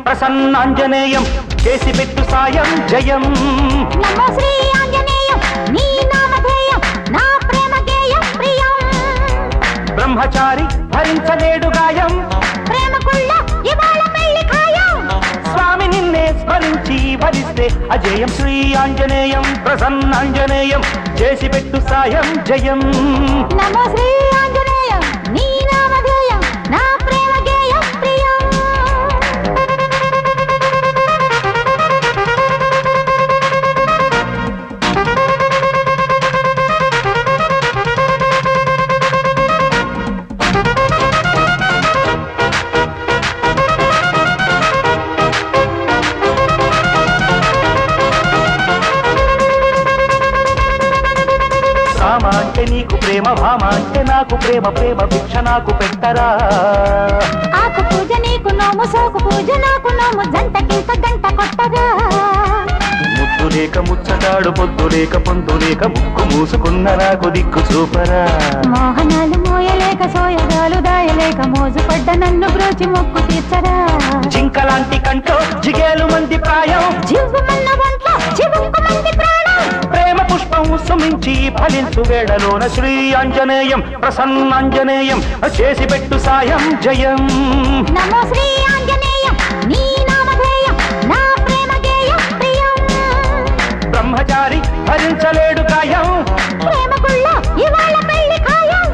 ప్రసన్నాంజనేయం చేసి పెట్టు సాయం జయం. నమో శ్రీ ఆంజనేయం నీ నామధేయం నా ప్రేమ గేయం ప్రియం. బ్రహ్మచారి భరించలేడు గాయం ప్రేమకుళ్ళ ఇవాళ పెళ్లి ఖాయం. స్వామి నిన్నే స్మరించి భరిస్తే అజేయం. శ్రీ ఆంజనేయం ప్రసన్నాంజనేయం చేసి పెట్టు సాయం జయం. నమో శ్రీ ఆంజనేయం నీ నామధేయం నా ప్రేమ గేయం ప్రియం. రామ అంటే నీకు ప్రేమ, భామ అంటే నాకు ప్రేమ, ప్రేమ భిక్ష నాకు పెట్టరా. ఆకు పూజ నీకు నోము, సోకు పూజ నాకు నోము, జంటకింత గంట కొట్టగా. ముద్దు లేక ముచ్చటాడు, పొద్దు లేక పొందు లేక ముక్కు మూసుకున్న నాకు దిక్కు చూపరా. మోహనాలు మోయలేక సోయగాలు దాయలేక మోజు పడ్డ నన్ను బ్రోచి మొక్కు తీర్చరా. జింకలాంటి కంటో జిగేలు మంది ప్రాయం, జీవమన్న ఒంట్లో చివుక్కు మంది ప్రాణం. ప్రేమ పుష్పం సుమించి ఫలించు వేళలోన శ్రీ ఆంజనేయం ప్రసన్నాంజనేయం చేసి పెట్టు సాయం జయం. నమో శ్రీ ఆంజనేయం నీ నామధేయం నా ప్రేమ గేయం ప్రియం. బ్రహ్మచారి భరించలేడు గాయం ప్రేమకుళ్ళ ఇవాళ పెళ్లి ఖాయం.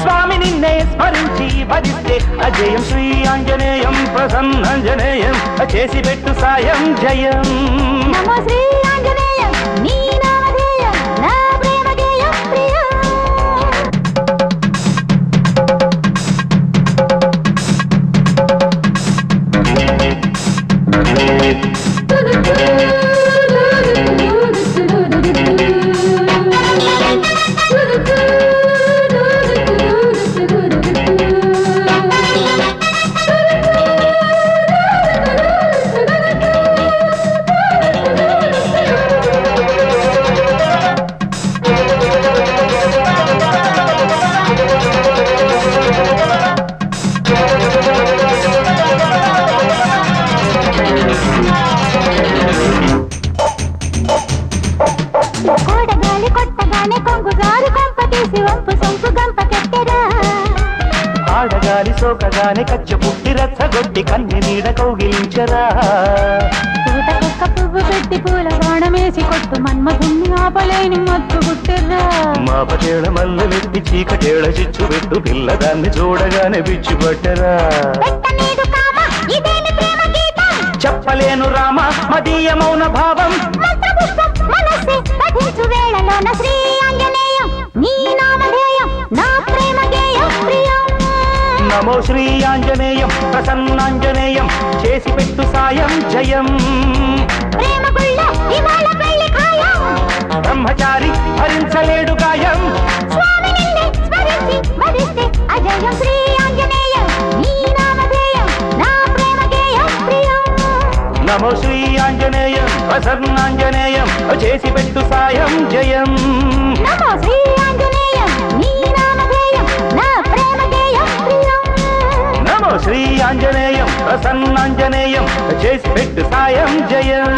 స్వామి నిన్నే స్మరించి భరిస్తే అజయం. శ్రీ ఆంజనేయం ప్రసన్నాంజనేయం చేసి పెట్టు సాయం జయం. నమో శ్రీ ఆంజనేయం నీ నామధేయం నా ప్రేమ గేయం ప్రియం. కోడగాలి కొట్టగానే కొంగు జారు కొంప తీసి వంపు సొంపు గంప కట్టెరా. ఆడగాలి సోకగానే కచ్చ పుట్టి రచ్చగొట్టి కన్ని నీడ కౌగిలించరా. తోట కుక్క పువ్వు పెట్టి పూల బాణమేసి కొట్టు మన్మధుణ్ణి ఆపలేని మత్తు గుట్టెర్రా. మాపటేళ మల్లెలెత్తి చీకటేళ చిచ్చు పెట్టు పిల్లదాన్ని చూడగానే పిచ్చి పట్టరా. పెట్టనీదు కామ ఇదేమి ప్రేమ గీతం. చెప్పలేను రామ మదీయ మౌన భావం. మంత్రపుష్పం మనస్సే పఠించు వేళలోన శ్రీ ఆంజనేయం నీ నామధేయం నా ప్రేమ గేయం ప్రియం. నమో శ్రీ ఆంజనేయం ప్రసన్నాంజనేయం చేసి పెట్టు సాయం జయం. ప్రేమకుళ్ళ ఇవాళ పెళ్లి ఖాయం. బ్రహ్మచారి భరించలేడు గాయం స్వామి నిన్నే స్మరించి భరిస్తే అజయం. శ్రీ ఆంజనేయం నీ నామధేయం నా ప్రేమ గేయం ప్రియం. నమో శ్రీ ఆంజనేయం ప్రసన్నాంజనేయం చేసి పెట్టు సాయం జయం. నమో శ్రీ ఆంజనేయం నీ నామధేయం నా ప్రేమ గేయం ప్రియం. నమో శ్రీ ఆంజనేయం ప్రసన్నాంజనేయం చేసి పెట్టు సాయం జయం.